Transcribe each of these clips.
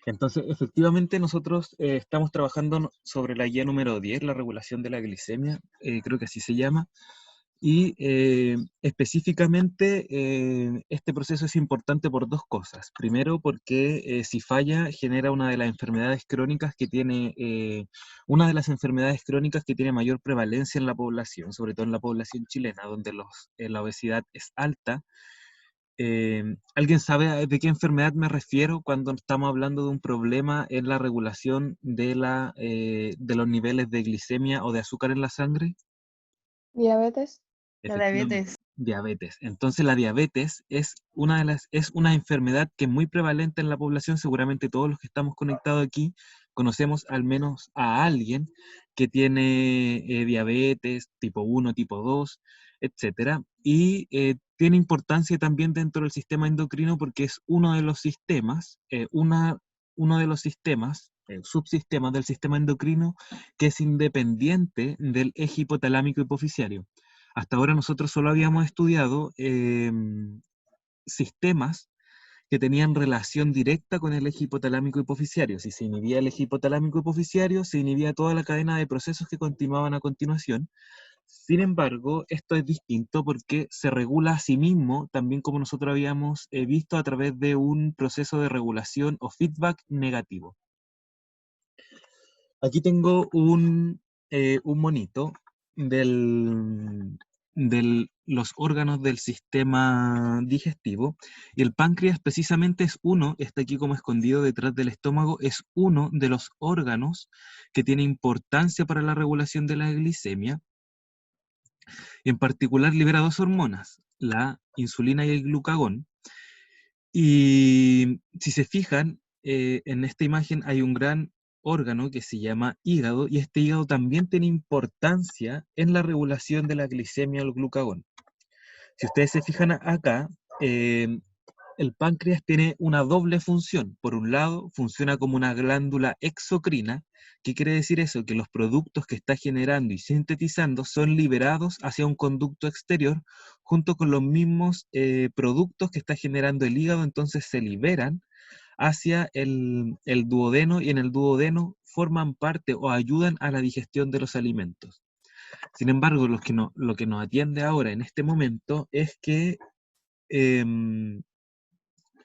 Entonces, efectivamente, nosotros estamos trabajando sobre la guía número 10, la regulación de la glicemia, creo que así se llama, y específicamente este proceso es importante por dos cosas. Primero, porque si falla, genera una de las enfermedades crónicas que tiene, una de las enfermedades crónicas que tiene mayor prevalencia en la población, sobre todo en la población chilena, donde la obesidad es alta. ¿Alguien sabe de qué enfermedad me refiero cuando estamos hablando de un problema en la regulación de los niveles de glicemia o de azúcar en la sangre? Diabetes. La Efectivamente, diabetes. diabetes. Entonces la diabetes es una enfermedad que es muy prevalente en la población. Seguramente todos los que estamos conectados aquí conocemos al menos a alguien que tiene diabetes tipo 1, tipo 2, etcétera. Y tiene importancia también dentro del sistema endocrino porque es uno de los sistemas, uno de los sistemas, subsistemas del sistema endocrino que es independiente del eje hipotalámico hipoficiario. Hasta ahora nosotros solo habíamos estudiado sistemas que tenían relación directa con el eje hipotalámico hipoficiario. Si se inhibía el eje hipotalámico hipoficiario, se inhibía toda la cadena de procesos que continuaban a continuación. Sin embargo, esto es distinto porque se regula a sí mismo, también como nosotros habíamos visto, a través de un proceso de regulación o feedback negativo. Aquí tengo un monito de los órganos del sistema digestivo, y el páncreas precisamente es uno, está aquí como escondido detrás del estómago, es uno de los órganos que tiene importancia para la regulación de la glicemia, y en particular libera dos hormonas, la insulina y el glucagón. Y si se fijan, en esta imagen hay un gran órgano que se llama hígado, y este hígado también tiene importancia en la regulación de la glicemia o el glucagón. Si ustedes se fijan acá, eh, el páncreas tiene una doble función. Por un lado, funciona como una glándula exocrina. ¿Qué quiere decir eso? Que los productos que está generando y sintetizando son liberados hacia un conducto exterior junto con los mismos productos que está generando el hígado, entonces se liberan hacia el duodeno, y en el duodeno forman parte o ayudan a la digestión de los alimentos. Sin embargo, lo que nos atiende ahora en este momento es que em,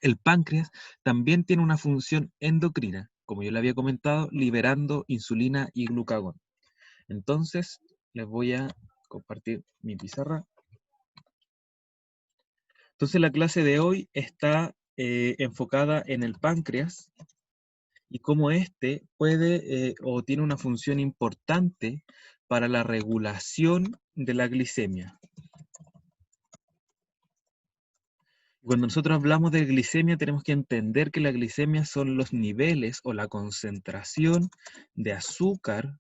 el páncreas también tiene una función endocrina, como yo le había comentado, liberando insulina y glucagón. Entonces, les voy a compartir mi pizarra. Entonces, la clase de hoy está enfocada en el páncreas y cómo éste puede o tiene una función importante para la regulación de la glicemia. Cuando nosotros hablamos de glicemia, tenemos que entender que la glicemia son los niveles o la concentración de azúcar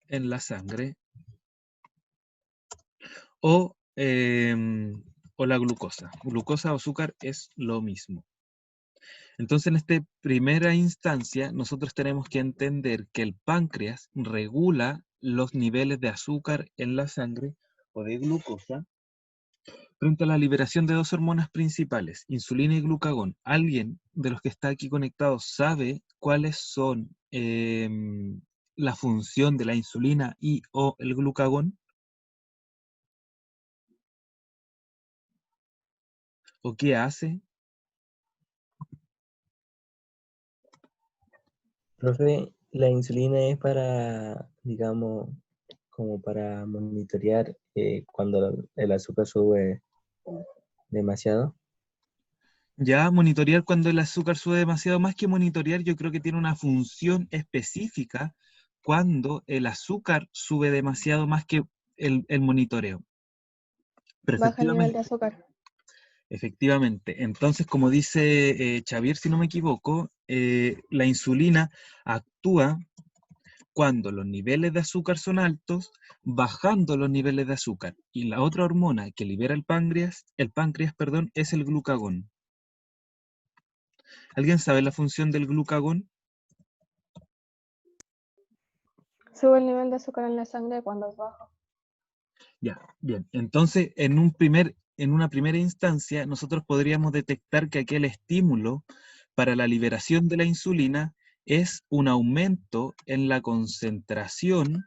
en la sangre o, o la glucosa. Glucosa o azúcar es lo mismo. Entonces, en esta primera instancia, nosotros tenemos que entender que el páncreas regula los niveles de azúcar en la sangre o de glucosa frente a la liberación de dos hormonas principales, insulina y glucagón. ¿Alguien de los que está aquí conectado sabe cuáles son la función de la insulina y o el glucagón? ¿O qué hace? Profe, la insulina es para, digamos, como para monitorear cuando el azúcar sube demasiado. Ya monitorear cuando el azúcar sube demasiado, más que monitorear, yo creo que tiene una función específica cuando el azúcar sube demasiado, más que el monitoreo. Pero Baja el nivel de efectivamente, azúcar. efectivamente. Entonces, como dice Xavier, si no me equivoco, la insulina actúa cuando los niveles de azúcar son altos, bajando los niveles de azúcar. Y la otra hormona que libera el páncreas, perdón, es el glucagón. ¿Alguien sabe la función del glucagón? Sube el nivel de azúcar en la sangre cuando es bajo. Ya, bien. Entonces, en un primer en una primera instancia, nosotros podríamos detectar que aquel estímulo para la liberación de la insulina es un aumento en la concentración,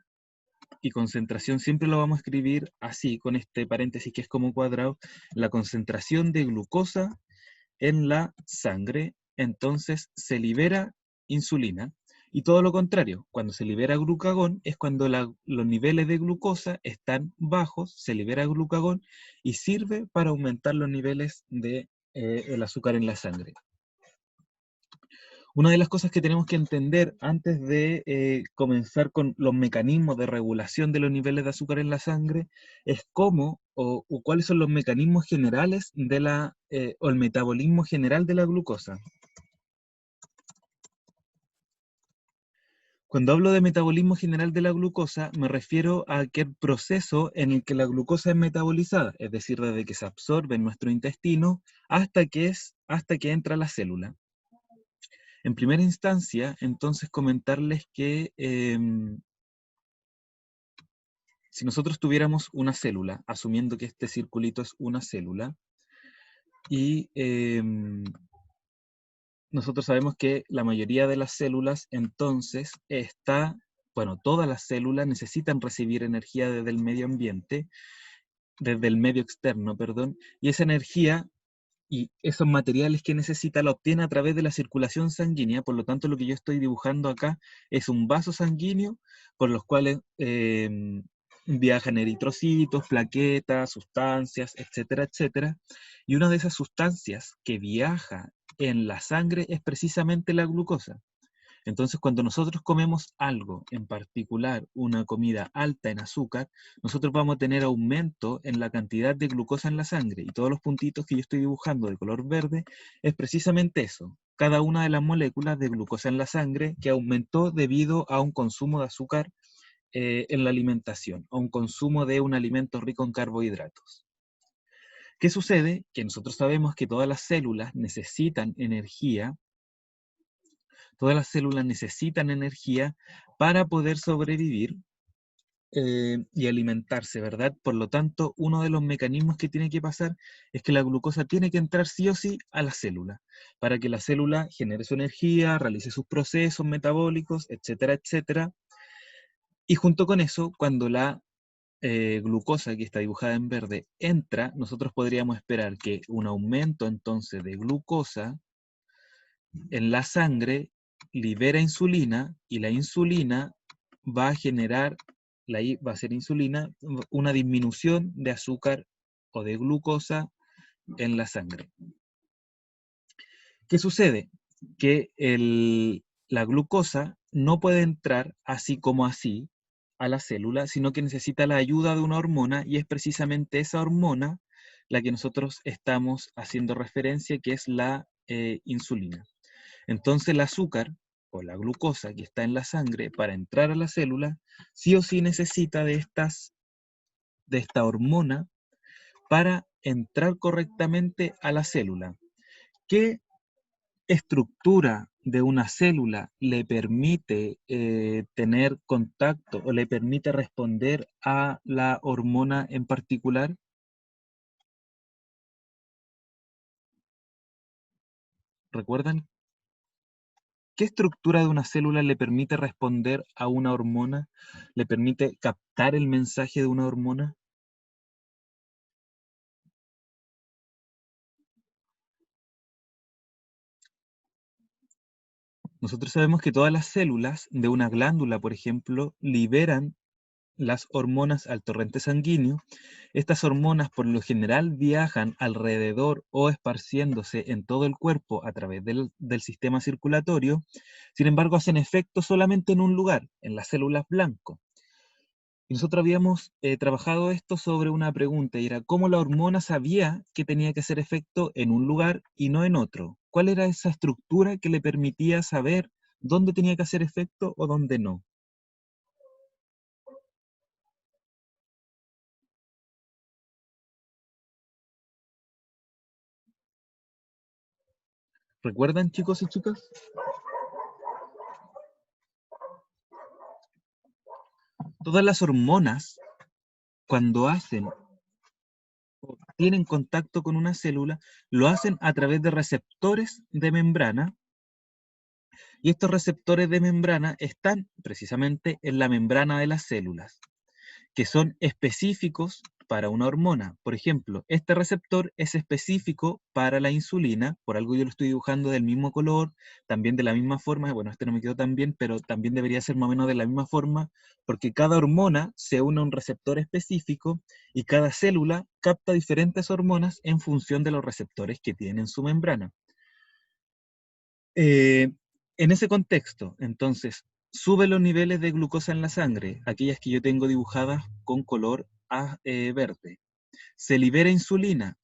y concentración siempre lo vamos a escribir así, con este paréntesis que es como cuadrado, la concentración de glucosa en la sangre, entonces se libera insulina. Y todo lo contrario, cuando se libera glucagón es cuando los niveles de glucosa están bajos, se libera glucagón y sirve para aumentar los niveles de el azúcar en la sangre. Una de las cosas que tenemos que entender antes de comenzar con los mecanismos de regulación de los niveles de azúcar en la sangre es cómo o cuáles son los mecanismos generales de o el metabolismo general de la glucosa. Cuando hablo de metabolismo general de la glucosa, me refiero a aquel proceso en el que la glucosa es metabolizada, es decir, desde que se absorbe en nuestro intestino hasta que entra a la célula. En primera instancia, entonces comentarles que si nosotros tuviéramos una célula, asumiendo que este circulito es una célula, y nosotros sabemos que la mayoría de las células entonces todas las células necesitan recibir energía desde el medio ambiente, desde el medio externo, perdón, y esa energía y esos materiales que necesita la obtiene a través de la circulación sanguínea. Por lo tanto, lo que yo estoy dibujando acá es un vaso sanguíneo por los cuales viajan eritrocitos, plaquetas, sustancias, etcétera, etcétera. Y una de esas sustancias que viaja en la sangre es precisamente la glucosa. Entonces, cuando nosotros comemos algo, en particular una comida alta en azúcar, nosotros vamos a tener aumento en la cantidad de glucosa en la sangre. Y todos los puntitos que yo estoy dibujando de color verde es precisamente eso. Cada una de las moléculas de glucosa en la sangre que aumentó debido a un consumo de azúcar en la alimentación, a un consumo de un alimento rico en carbohidratos. ¿Qué sucede? Que nosotros sabemos que todas las células necesitan energía. Todas las células necesitan energía para poder sobrevivir y alimentarse, ¿verdad? Por lo tanto, uno de los mecanismos que tiene que pasar es que la glucosa tiene que entrar sí o sí a la célula, para que la célula genere su energía, realice sus procesos metabólicos, etcétera, etcétera. Y junto con eso, cuando la glucosa, que está dibujada en verde, entra, nosotros podríamos esperar que un aumento entonces de glucosa en la sangre libera insulina y la insulina va a generar, va a ser insulina, una disminución de azúcar o de glucosa en la sangre. ¿Qué sucede? Que la glucosa no puede entrar así como así a la célula, sino que necesita la ayuda de una hormona y es precisamente esa hormona la que nosotros estamos haciendo referencia, que es la insulina. Entonces el azúcar o la glucosa que está en la sangre para entrar a la célula sí o sí necesita de esta hormona para entrar correctamente a la célula. ¿Qué estructura de una célula le permite tener contacto o le permite responder a la hormona en particular? ¿Recuerdan? ¿Qué estructura de una célula le permite responder a una hormona? ¿Le permite captar el mensaje de una hormona? Nosotros sabemos que todas las células de una glándula, por ejemplo, liberan las hormonas al torrente sanguíneo. Estas hormonas por lo general viajan alrededor o esparciéndose en todo el cuerpo a través del sistema circulatorio. Sin embargo, hacen efecto solamente en un lugar, en las células blanco. Y nosotros habíamos trabajado esto sobre una pregunta, y era cómo la hormona sabía que tenía que hacer efecto en un lugar y no en otro. ¿Cuál era esa estructura que le permitía saber dónde tenía que hacer efecto o dónde no? ¿Recuerdan, chicos y chicas? Todas las hormonas, cuando hacen tienen contacto con una célula, lo hacen a través de receptores de membrana, y estos receptores de membrana están precisamente en la membrana de las células, que son específicos para una hormona. Por ejemplo, este receptor es específico para la insulina, por algo yo lo estoy dibujando del mismo color, también de la misma forma, bueno, este no me quedó tan bien, pero también debería ser más o menos de la misma forma, porque cada hormona se une a un receptor específico y cada célula capta diferentes hormonas en función de los receptores que tiene en su membrana. En ese contexto, entonces, sube los niveles de glucosa en la sangre, aquellas que yo tengo dibujadas con color verde. Se libera insulina.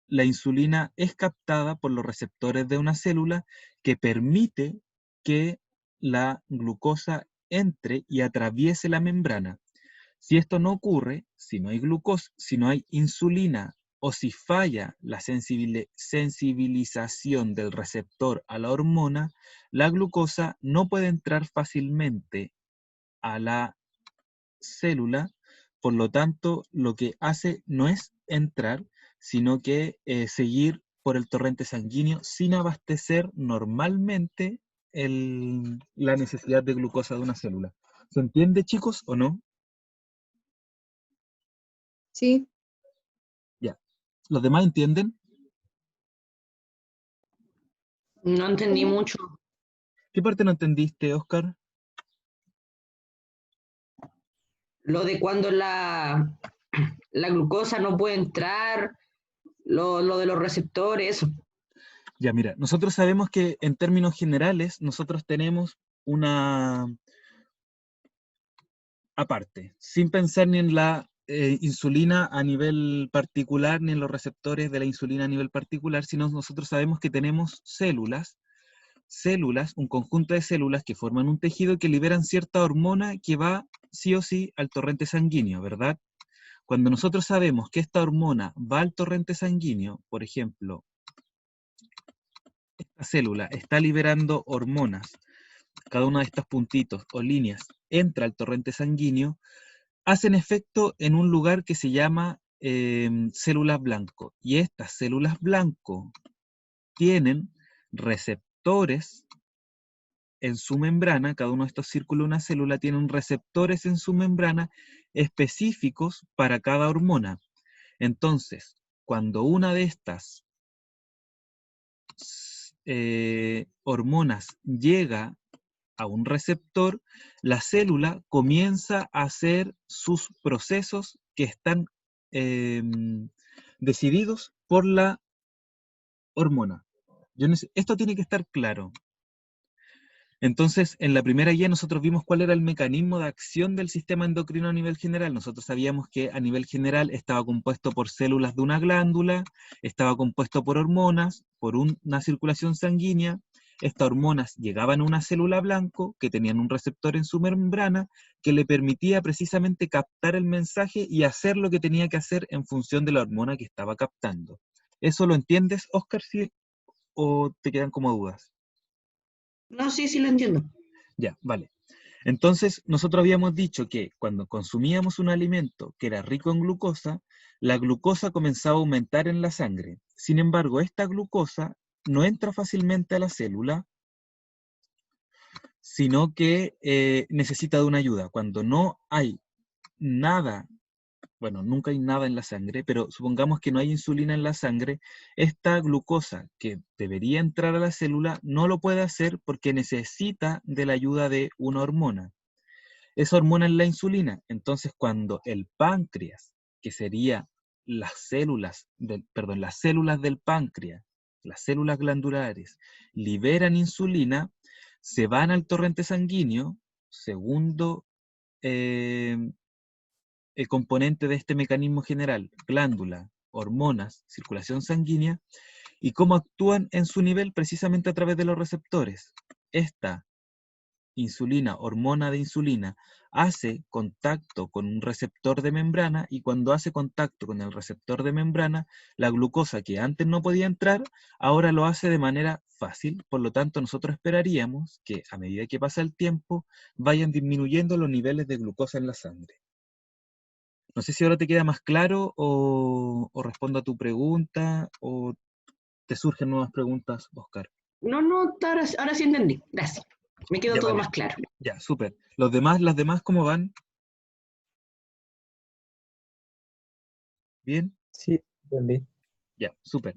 La insulina es captada por los receptores de una célula que permite que la glucosa entre y atraviese la membrana. Si esto no ocurre, si no hay glucosa, si no hay insulina o si falla la sensibilización del receptor a la hormona, la glucosa no puede entrar fácilmente a la célula, por lo tanto, lo que hace no es entrar, sino que seguir por el torrente sanguíneo sin abastecer normalmente la necesidad de glucosa de una célula. ¿Se entiende, chicos, o no? Sí, Ya. ¿Los demás entienden? No entendí mucho. ¿Qué parte no entendiste, Oscar? Lo de cuando la glucosa no puede entrar, lo de los receptores, eso. Ya, mira, nosotros sabemos que en términos generales, nosotros tenemos una aparte, sin pensar ni en la insulina a nivel particular, ni en los receptores de la insulina a nivel particular, sino nosotros sabemos que tenemos células, un conjunto de células que forman un tejido que liberan cierta hormona que va sí o sí al torrente sanguíneo, ¿verdad? Cuando nosotros sabemos que esta hormona va al torrente sanguíneo, por ejemplo, esta célula está liberando hormonas, cada uno de estos puntitos o líneas entra al torrente sanguíneo, hacen efecto en un lugar que se llama células blanco. Y estas células blanco tienen receptores en su membrana, cada uno de estos círculos de una célula tienen receptores en su membrana específicos para cada hormona. Entonces, cuando una de estas hormonas llega a un receptor, la célula comienza a hacer sus procesos que están decididos por la hormona. Esto tiene que estar claro. Entonces, en la primera guía nosotros vimos cuál era el mecanismo de acción del sistema endocrino a nivel general. Nosotros sabíamos que a nivel general estaba compuesto por células de una glándula, estaba compuesto por hormonas, por una circulación sanguínea. Estas hormonas llegaban a una célula blanco que tenían un receptor en su membrana que le permitía precisamente captar el mensaje y hacer lo que tenía que hacer en función de la hormona que estaba captando. ¿Eso lo entiendes, Oscar, sí, o te quedan como dudas? No, sí lo entiendo. Ya, vale. Entonces, nosotros habíamos dicho que cuando consumíamos un alimento que era rico en glucosa, la glucosa comenzaba a aumentar en la sangre. Sin embargo, esta glucosa no entra fácilmente a la célula, sino que necesita de una ayuda. Cuando no hay nada, bueno, nunca hay nada en la sangre, pero supongamos que no hay insulina en la sangre, esta glucosa que debería entrar a la célula no lo puede hacer porque necesita de la ayuda de una hormona. Esa hormona es la insulina. Entonces, cuando el páncreas, que sería las células del páncreas, las células glandulares, liberan insulina, se van al torrente sanguíneo, segundo el componente de este mecanismo general, glándula, hormonas, circulación sanguínea, y cómo actúan en su nivel precisamente a través de los receptores. Esta insulina, hormona de insulina, hace contacto con un receptor de membrana y cuando hace contacto con el receptor de membrana, la glucosa que antes no podía entrar, ahora lo hace de manera fácil. Por lo tanto, nosotros esperaríamos que a medida que pasa el tiempo, vayan disminuyendo los niveles de glucosa en la sangre. No sé si ahora te queda más claro o respondo a tu pregunta o te surgen nuevas preguntas, Oscar. No, ahora sí entendí. Gracias. Me quedó Ya, todo vale. más claro. Ya, súper. Las demás, ¿cómo van? ¿Bien? Sí, entendí. Ya, súper.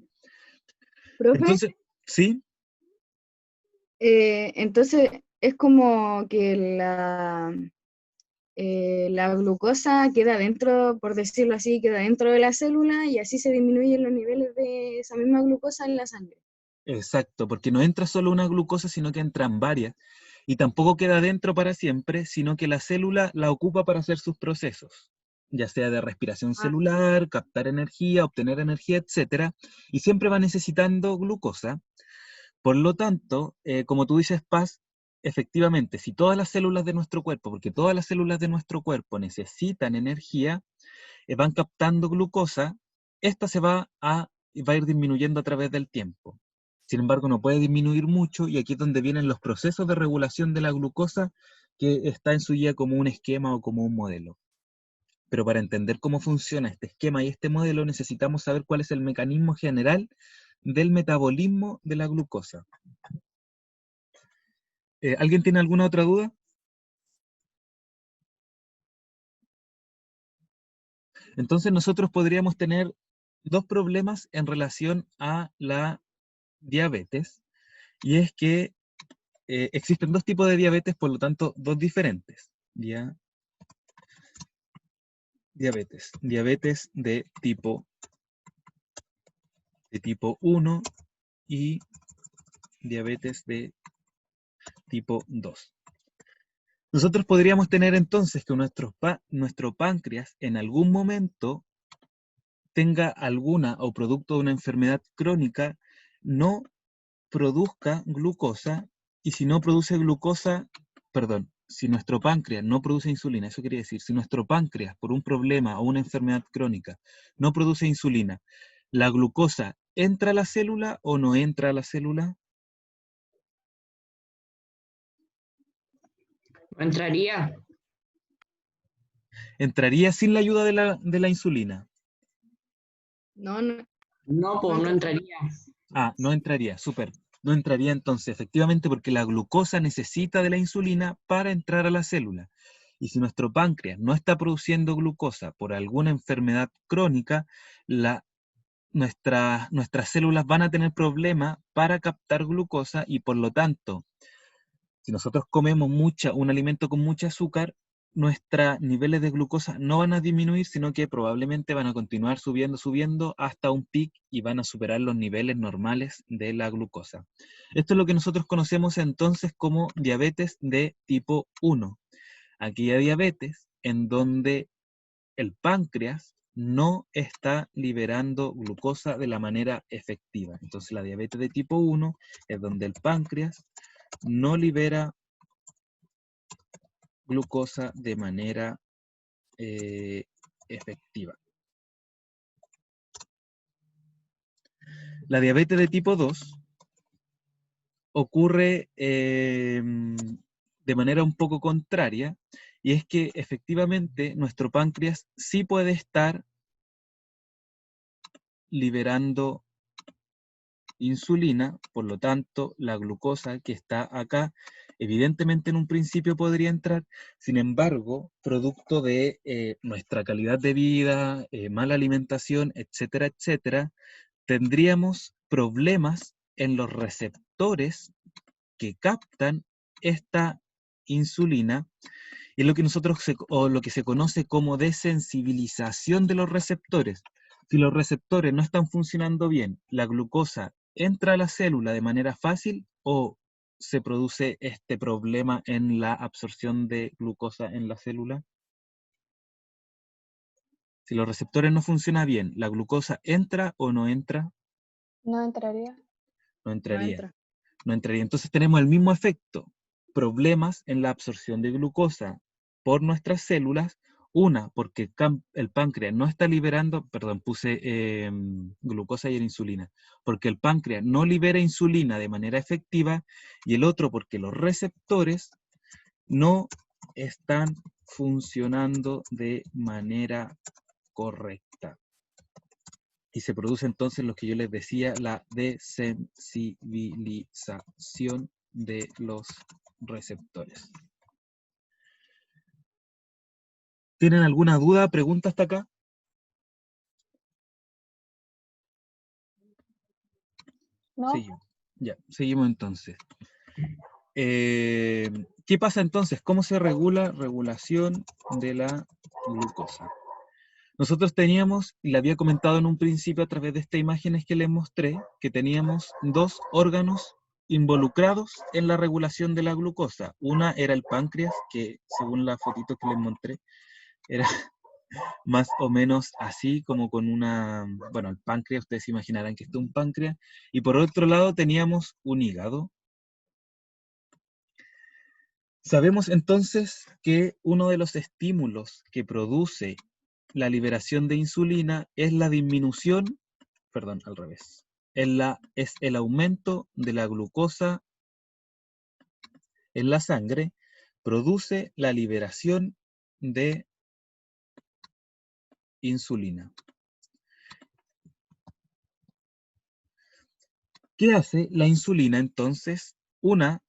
Profe, Entonces, ¿sí? entonces es como que la glucosa queda dentro, por decirlo así, queda dentro de la célula y así se disminuyen los niveles de esa misma glucosa en la sangre. Exacto, porque no entra solo una glucosa, sino que entran varias. Y tampoco queda dentro para siempre, sino que la célula la ocupa para hacer sus procesos, ya sea de respiración Ah, celular, captar energía, obtener energía, etc. Y siempre va necesitando glucosa. Por lo tanto, como tú dices, Paz, efectivamente, si todas las células de nuestro cuerpo, porque todas las células de nuestro cuerpo necesitan energía, van captando glucosa, esta va a ir disminuyendo a través del tiempo. Sin embargo, no puede disminuir mucho y aquí es donde vienen los procesos de regulación de la glucosa que está en su guía como un esquema o como un modelo. Pero para entender cómo funciona este esquema y este modelo necesitamos saber cuál es el mecanismo general del metabolismo de la glucosa. ¿Alguien tiene alguna otra duda? Entonces nosotros podríamos tener dos problemas en relación a la diabetes, y es que existen dos tipos de diabetes, por lo tanto, dos diferentes. ¿Ya? Diabetes de tipo 1 y diabetes de tipo 2. Nosotros podríamos tener entonces que nuestro páncreas en algún momento tenga alguna o producto de una enfermedad crónica, no produzca glucosa, y si no produce glucosa, perdón, si nuestro páncreas no produce insulina, eso quiere decir, si nuestro páncreas por un problema o una enfermedad crónica no produce insulina, ¿la glucosa entra a la célula o no entra a la célula? ¿Entraría? Entraría sin la ayuda de la insulina. no, no, No, no pues no entra. entraría. Ah, no entraría, súper. No entraría entonces, efectivamente, porque la glucosa necesita de la insulina para entrar a la célula. Y si nuestro páncreas no está produciendo glucosa por alguna enfermedad crónica, nuestras células van a tener problemas para captar glucosa y por lo tanto, si nosotros comemos un alimento con mucho azúcar, nuestros niveles de glucosa no van a disminuir, sino que probablemente van a continuar subiendo hasta un pic y van a superar los niveles normales de la glucosa. Esto es lo que nosotros conocemos entonces como diabetes de tipo 1. Aquella diabetes en donde el páncreas no está liberando glucosa de la manera efectiva. Entonces la diabetes de tipo 1 es donde el páncreas no libera glucosa de manera efectiva. La diabetes de tipo 2 ocurre de manera un poco contraria, y es que efectivamente nuestro páncreas sí puede estar liberando insulina, por lo tanto la glucosa que está acá evidentemente en un principio podría entrar, sin embargo, producto de nuestra calidad de vida, mala alimentación, etcétera, etcétera, tendríamos problemas en los receptores que captan esta insulina, y es lo que lo que se conoce como desensibilización de los receptores. Si los receptores no están funcionando bien, la glucosa entra a la célula de manera fácil o se produce este problema en la absorción de glucosa en la célula. Si los receptores no funcionan bien, ¿la glucosa entra o no entra? No entraría. No No entraría. entra. No entraría. Entonces tenemos el mismo efecto. Problemas en la absorción de glucosa por nuestras células. Una, porque el páncreas no está liberando, perdón, puse glucosa y insulina, porque el páncreas no libera insulina de manera efectiva, y el otro porque los receptores no están funcionando de manera correcta. Y se produce entonces lo que yo les decía, la desensibilización de los receptores. ¿Tienen alguna duda, pregunta hasta acá? ¿No? Seguimos. Ya, seguimos entonces. ¿Qué pasa entonces? ¿Cómo se regula? Regulación de la glucosa. Nosotros teníamos, y le había comentado en un principio a través de estas imágenes que les mostré, que teníamos dos órganos involucrados en la regulación de la glucosa. Una era el páncreas, que según la fotito que les mostré, era más o menos así, como con una, bueno, el páncreas, ustedes se imaginarán que esto es un páncreas, y por otro lado teníamos un hígado. Sabemos entonces que uno de los estímulos que produce la liberación de insulina es la disminución, perdón, al revés, es el aumento de la glucosa en la sangre, produce la liberación de insulina. ¿Qué hace la insulina entonces? Una,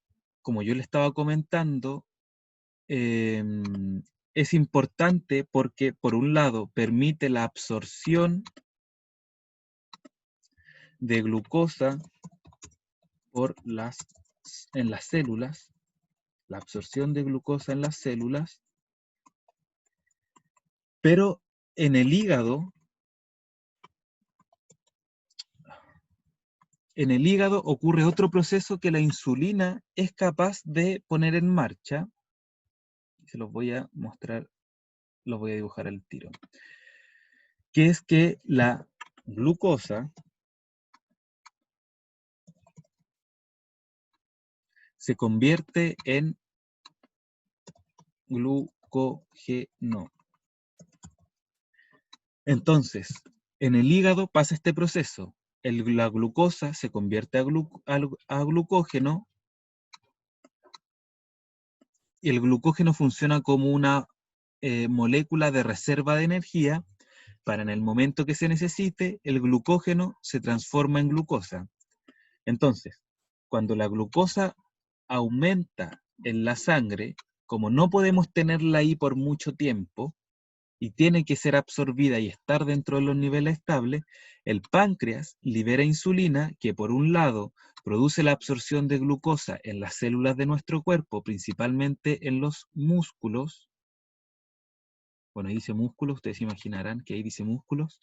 como yo le estaba comentando, es importante porque, por un lado, permite la absorción de glucosa en las células, la absorción de glucosa en las células, pero en el hígado ocurre otro proceso que la insulina es capaz de poner en marcha. Se los voy a mostrar, los voy a dibujar al tiro. Que es que la glucosa se convierte en glucógeno. Entonces, en el hígado pasa este proceso. La glucosa se convierte a glucógeno y el glucógeno funciona como una molécula de reserva de energía para en el momento que se necesite, el glucógeno se transforma en glucosa. Entonces, cuando la glucosa aumenta en la sangre, como no podemos tenerla ahí por mucho tiempo, y tiene que ser absorbida y estar dentro de los niveles estables, el páncreas libera insulina que por un lado produce la absorción de glucosa en las células de nuestro cuerpo, principalmente en los músculos. Bueno, ahí dice músculos, ustedes imaginarán que ahí dice músculos.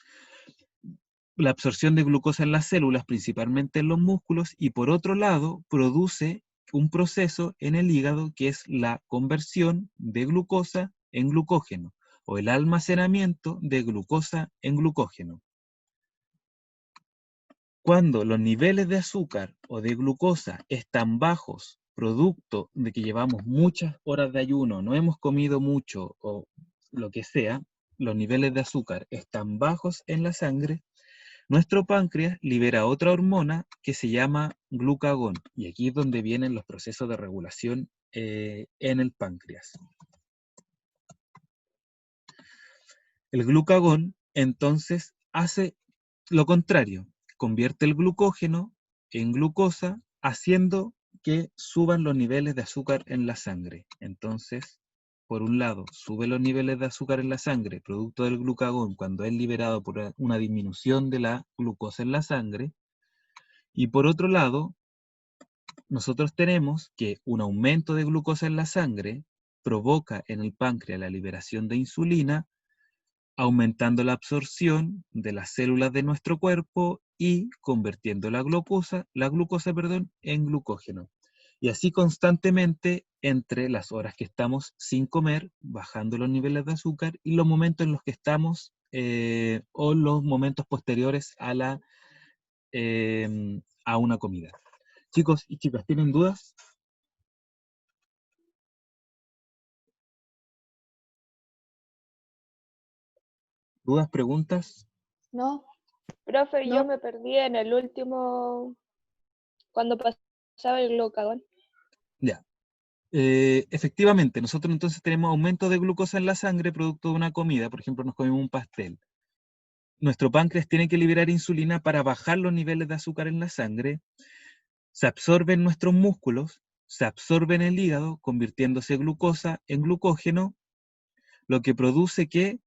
La absorción de glucosa en las células, principalmente en los músculos, y por otro lado produce un proceso en el hígado que es la conversión de glucosa en glucógeno, o el almacenamiento de glucosa en glucógeno. Cuando los niveles de azúcar o de glucosa están bajos, producto de que llevamos muchas horas de ayuno, no hemos comido mucho o lo que sea, los niveles de azúcar están bajos en la sangre, nuestro páncreas libera otra hormona que se llama glucagón. Y aquí es donde vienen los procesos de regulación en el páncreas. El glucagón, entonces, hace lo contrario. Convierte el glucógeno en glucosa, haciendo que suban los niveles de azúcar en la sangre. Entonces, por un lado, sube los niveles de azúcar en la sangre, producto del glucagón, cuando es liberado por una disminución de la glucosa en la sangre. Y por otro lado, nosotros tenemos que un aumento de glucosa en la sangre provoca en el páncreas la liberación de insulina, aumentando la absorción de las células de nuestro cuerpo y convirtiendo la glucosa, en glucógeno. Y así constantemente entre las horas que estamos sin comer, bajando los niveles de azúcar, y los momentos en los que estamos, o los momentos posteriores a una comida. Chicos y chicas, ¿tienen dudas? ¿Dudas, preguntas? ¿No? Profe, No. yo me perdí en el último, cuando pasaba el glucagón. Ya. Efectivamente, nosotros entonces tenemos aumento de glucosa en la sangre producto de una comida, por ejemplo, nos comimos un pastel. Nuestro páncreas tiene que liberar insulina para bajar los niveles de azúcar en la sangre, se absorbe en nuestros músculos, se absorbe en el hígado, convirtiéndose glucosa en glucógeno, lo que produce que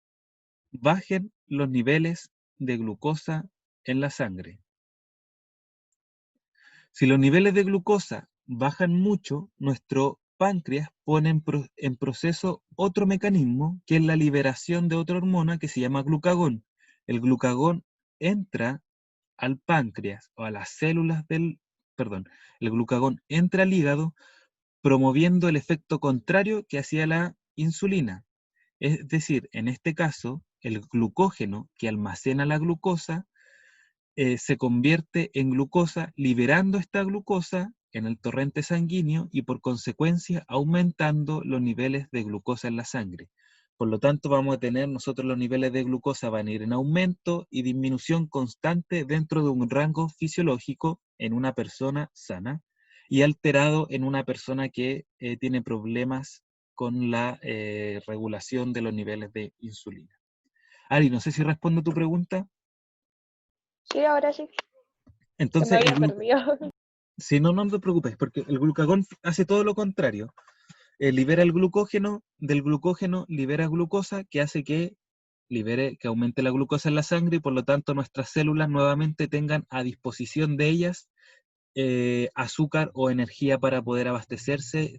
bajen los niveles de glucosa en la sangre. Si los niveles de glucosa bajan mucho, nuestro páncreas pone en proceso otro mecanismo, que es la liberación de otra hormona que se llama glucagón. El glucagón entra al páncreas o a las células el glucagón entra al hígado promoviendo el efecto contrario que hacía la insulina. Es decir, en este caso, el glucógeno que almacena la glucosa se convierte en glucosa, liberando esta glucosa en el torrente sanguíneo y por consecuencia aumentando los niveles de glucosa en la sangre. Por lo tanto, vamos a tener nosotros los niveles de glucosa van a ir en aumento y disminución constante dentro de un rango fisiológico en una persona sana y alterado en una persona que tiene problemas con la regulación de los niveles de insulina. Ari, no sé si respondo a tu pregunta. Sí, ahora sí. Se me Entonces, había perdido. si no, no te preocupes, porque el glucagón hace todo lo contrario. Libera el glucógeno, del glucógeno libera glucosa, que hace que aumente la glucosa en la sangre y por lo tanto nuestras células nuevamente tengan a disposición de ellas azúcar o energía para poder abastecerse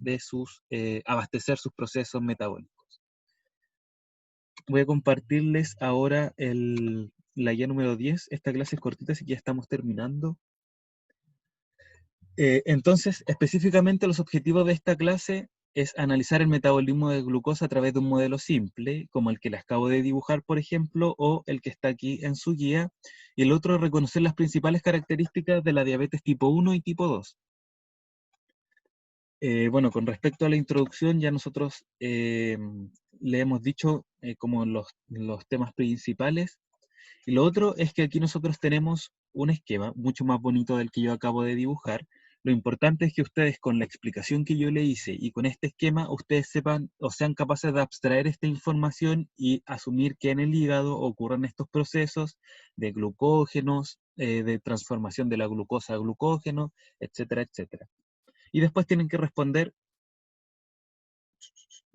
abastecer sus procesos metabólicos. Voy a compartirles ahora la guía número 10. Esta clase es cortita, así que ya estamos terminando. Entonces, específicamente los objetivos de esta clase es analizar el metabolismo de glucosa a través de un modelo simple, como el que les acabo de dibujar, por ejemplo, o el que está aquí en su guía, y el otro es reconocer las principales características de la diabetes tipo 1 y tipo 2. Bueno, con respecto a la introducción, ya nosotros le hemos dicho como los temas principales. Y lo otro es que aquí nosotros tenemos un esquema mucho más bonito del que yo acabo de dibujar. Lo importante es que ustedes con la explicación que yo le hice y con este esquema, ustedes sepan o sean capaces de abstraer esta información y asumir que en el hígado ocurren estos procesos de glucógenos, de transformación de la glucosa a glucógeno, etcétera, etcétera. Y después tienen que responder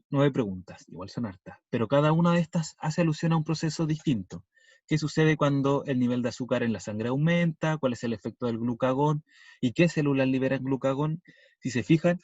9 preguntas, igual son hartas, pero cada una de estas hace alusión a un proceso distinto. ¿Qué sucede cuando el nivel de azúcar en la sangre aumenta? ¿Cuál es el efecto del glucagón? ¿Y qué células liberan glucagón? Si se fijan,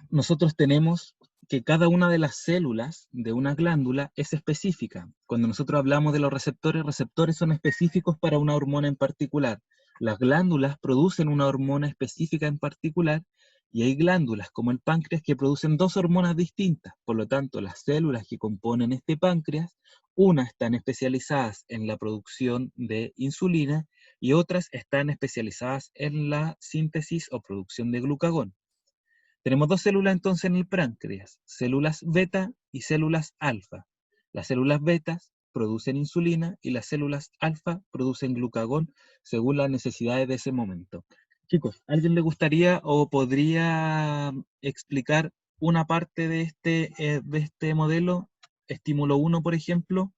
nosotros tenemos que cada una de las células de una glándula es específica. Cuando nosotros hablamos de los receptores son específicos para una hormona en particular. Las glándulas producen una hormona específica en particular y hay glándulas como el páncreas que producen dos hormonas distintas. Por lo tanto, las células que componen este páncreas, unas están especializadas en la producción de insulina y otras están especializadas en la síntesis o producción de glucagón. Tenemos dos células entonces en el páncreas, células beta y células alfa. Las células betas producen insulina y las células alfa producen glucagón según las necesidades de ese momento. Chicos, ¿a alguien le gustaría o podría explicar una parte de este modelo? Estímulo 1, por ejemplo,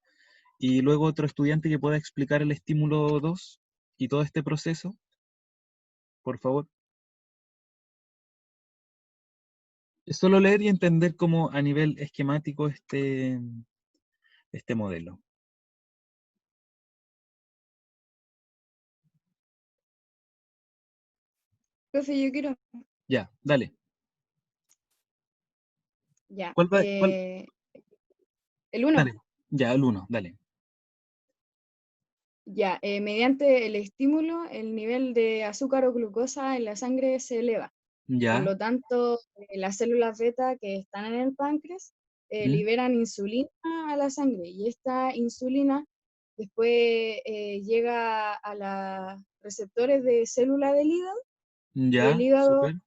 y luego otro estudiante que pueda explicar el estímulo 2 y todo este proceso, por favor. Es solo leer y entender cómo a nivel esquemático este modelo. Profe, yo quiero. Ya, dale. Ya. ¿Cuál va? El 1. Dale. Ya, el 1, dale. Ya, mediante el estímulo, el nivel de azúcar o glucosa en la sangre se eleva. Por Ya. lo tanto, las células beta que están en el páncreas liberan insulina a la sangre y esta insulina después llega a los receptores de célula del hígado y Ya, el hígado, súper.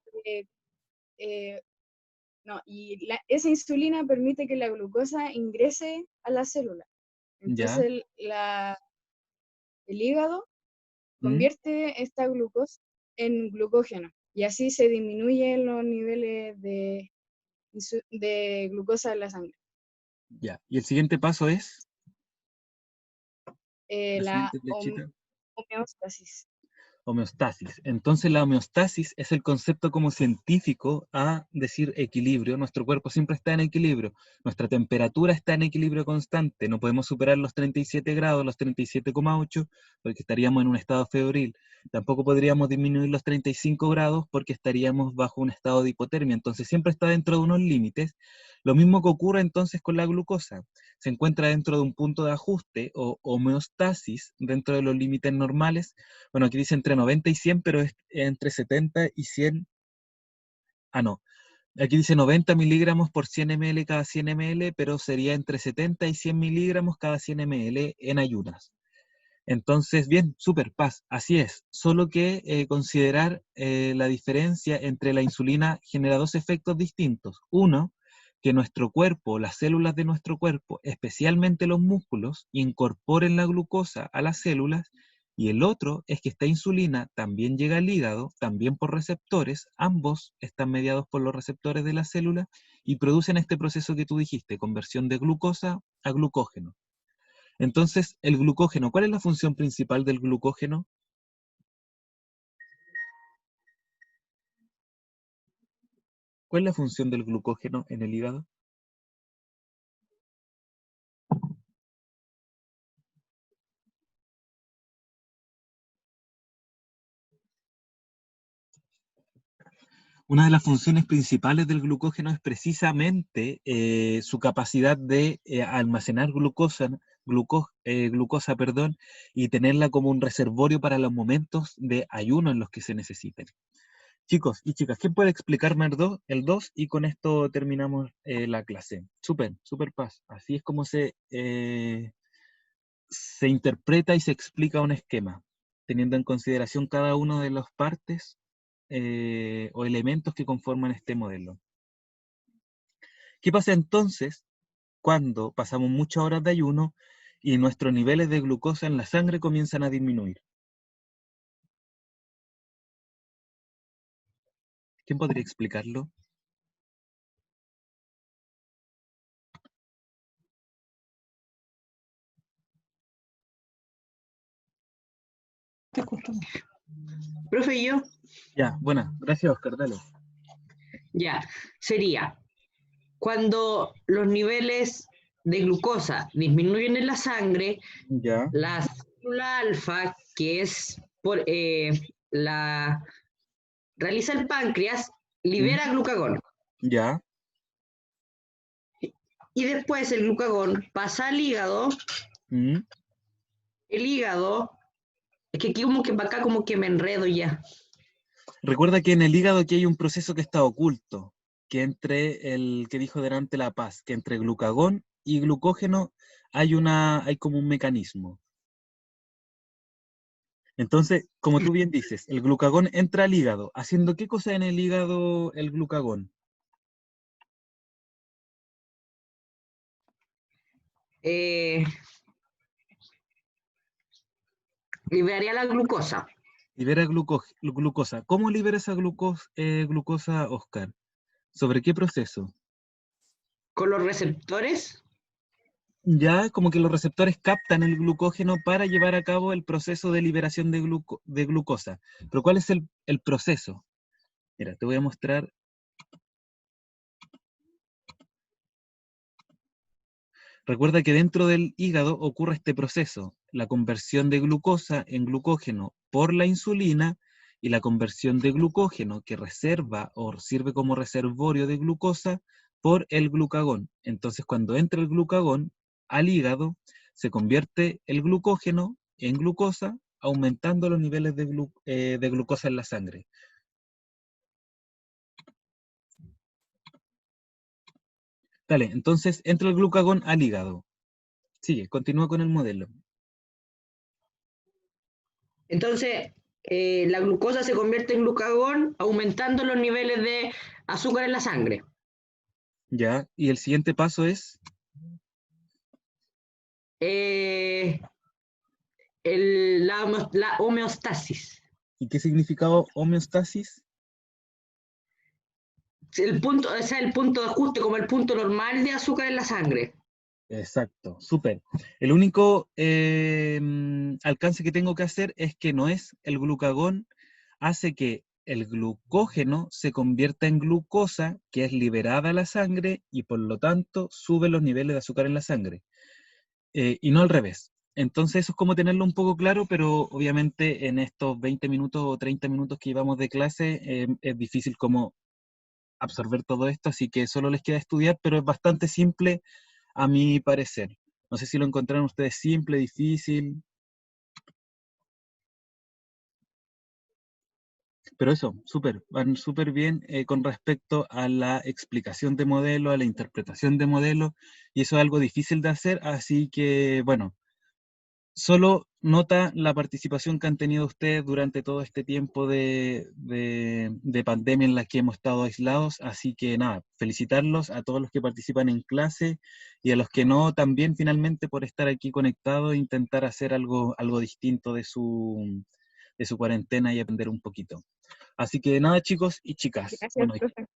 esa insulina permite que la glucosa ingrese a la célula. Ya. Entonces el hígado convierte esta glucosa en glucógeno. y así se disminuyen los niveles de glucosa en la sangre. Ya. Y el siguiente paso es, la La siguiente flechita. homeostasis. Homeostasis. Entonces la homeostasis es el concepto como científico a decir equilibrio. Nuestro cuerpo siempre está en equilibrio. Nuestra temperatura está en equilibrio constante. No podemos superar los 37 grados, los 37,8, porque estaríamos en un estado febril. Tampoco podríamos disminuir los 35 grados porque estaríamos bajo un estado de hipotermia. Entonces siempre está dentro de unos límites. Lo mismo que ocurre entonces con la glucosa. Se encuentra dentro de un punto de ajuste o homeostasis dentro de los límites normales. Bueno, aquí dice entre 90 y 100, pero es entre 70 y 100. Ah, no. Aquí dice 90 miligramos por 100 ml cada 100 ml, pero sería entre 70 y 100 miligramos cada 100 ml en ayunas. Entonces, bien, súper, paz, así es. Solo que considerar la diferencia entre la insulina genera dos efectos distintos. Uno, que nuestro cuerpo, las células de nuestro cuerpo, especialmente los músculos, incorporen la glucosa a las células. Y el otro es que esta insulina también llega al hígado, también por receptores. Ambos están mediados por los receptores de la célula y producen este proceso que tú dijiste, conversión de glucosa a glucógeno. Entonces, el glucógeno, ¿cuál es la función principal del glucógeno? ¿Cuál es la función del glucógeno en el hígado? Una de las funciones principales del glucógeno es precisamente su capacidad de almacenar glucosa, y tenerla como un reservorio para los momentos de ayuno en los que se necesiten. Chicos y chicas, ¿quién puede explicarme el 2? Y con esto terminamos la clase. Súper, súper paz. Así es como se interpreta y se explica un esquema, teniendo en consideración cada una de las partes o elementos que conforman este modelo. ¿Qué pasa entonces cuando pasamos muchas horas de ayuno y nuestros niveles de glucosa en la sangre comienzan a disminuir? ¿Quién podría explicarlo? Profe, yo, Ya, buena. Gracias, Oscar. Dale. ya, sería cuando los niveles de glucosa disminuyen en la sangre, Ya, la célula alfa, que es realiza el páncreas, libera glucagón. ya, Y después el glucagón pasa al hígado. mm. El hígado, es que aquí acá como que me enredo ya. Recuerda que en el hígado aquí hay un proceso que está oculto, que entre el que dijo delante La Paz, que entre glucagón y glucógeno hay como un mecanismo. Entonces, como tú bien dices, el glucagón entra al hígado. ¿Haciendo qué cosa en el hígado el glucagón? Liberaría la glucosa Libera glucosa. ¿Cómo libera esa glucosa, Oscar? ¿Sobre qué proceso? con los receptores. Ya como que los receptores captan el glucógeno para llevar a cabo el proceso de liberación de glucosa. Pero ¿cuál es el proceso? Mira, te voy a mostrar. Recuerda que dentro del hígado ocurre este proceso, la conversión de glucosa en glucógeno por la insulina y la conversión de glucógeno que reserva o sirve como reservorio de glucosa por el glucagón. Entonces, cuando entra el glucagón al hígado, se convierte el glucógeno en glucosa, aumentando los niveles de glucosa en la sangre. Dale, entonces entra el glucagón al hígado. Sigue, continúa con el modelo. Entonces, la glucosa se convierte en glucagón, aumentando los niveles de azúcar en la sangre. Ya, y el siguiente paso es... La homeostasis. ¿Y qué significa homeostasis? el punto, o sea, el punto de ajuste como el punto normal de azúcar en la sangre. Exacto, súper. El único alcance que tengo que hacer es que no es el glucagón, hace que el glucógeno se convierta en glucosa, que es liberada a la sangre y por lo tanto sube los niveles de azúcar en la sangre, y no al revés. Entonces eso es como tenerlo un poco claro, pero obviamente en estos 20 minutos o 30 minutos que llevamos de clase es difícil como absorber todo esto, así que solo les queda estudiar, pero es bastante simple a mi parecer. No sé si lo encontraron ustedes simple, difícil. Pero eso, súper, van súper bien con respecto a la explicación de modelo, a la interpretación de modelo, y eso es algo difícil de hacer, así que, bueno, solo nota la participación que han tenido ustedes durante todo este tiempo de pandemia en la que hemos estado aislados, así que nada, felicitarlos a todos los que participan en clase y a los que no también finalmente por estar aquí conectados e intentar hacer algo distinto de su cuarentena y aprender un poquito. Así que nada, chicos y chicas, Gracias, bueno, profe.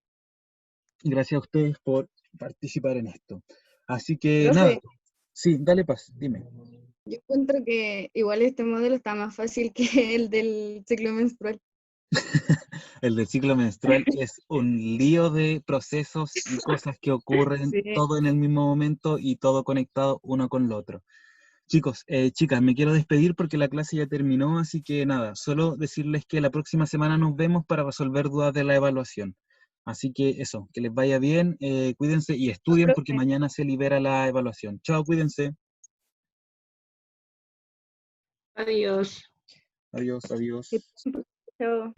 gracias a ustedes por participar en esto. Así que nada, Profe, sí, dale paz, dime. yo encuentro que igual este modelo está más fácil que el del ciclo menstrual. El del ciclo menstrual es un lío de procesos y cosas que ocurren Sí. todo en el mismo momento y todo conectado uno con lo otro. Chicos, chicas, me quiero despedir porque la clase ya terminó, así que nada, solo decirles que la próxima semana nos vemos para resolver dudas de la evaluación. Así que eso, que les vaya bien, cuídense y estudien porque Profe, mañana se libera la evaluación. Chao, cuídense. Adiós. Adiós, adiós. chao.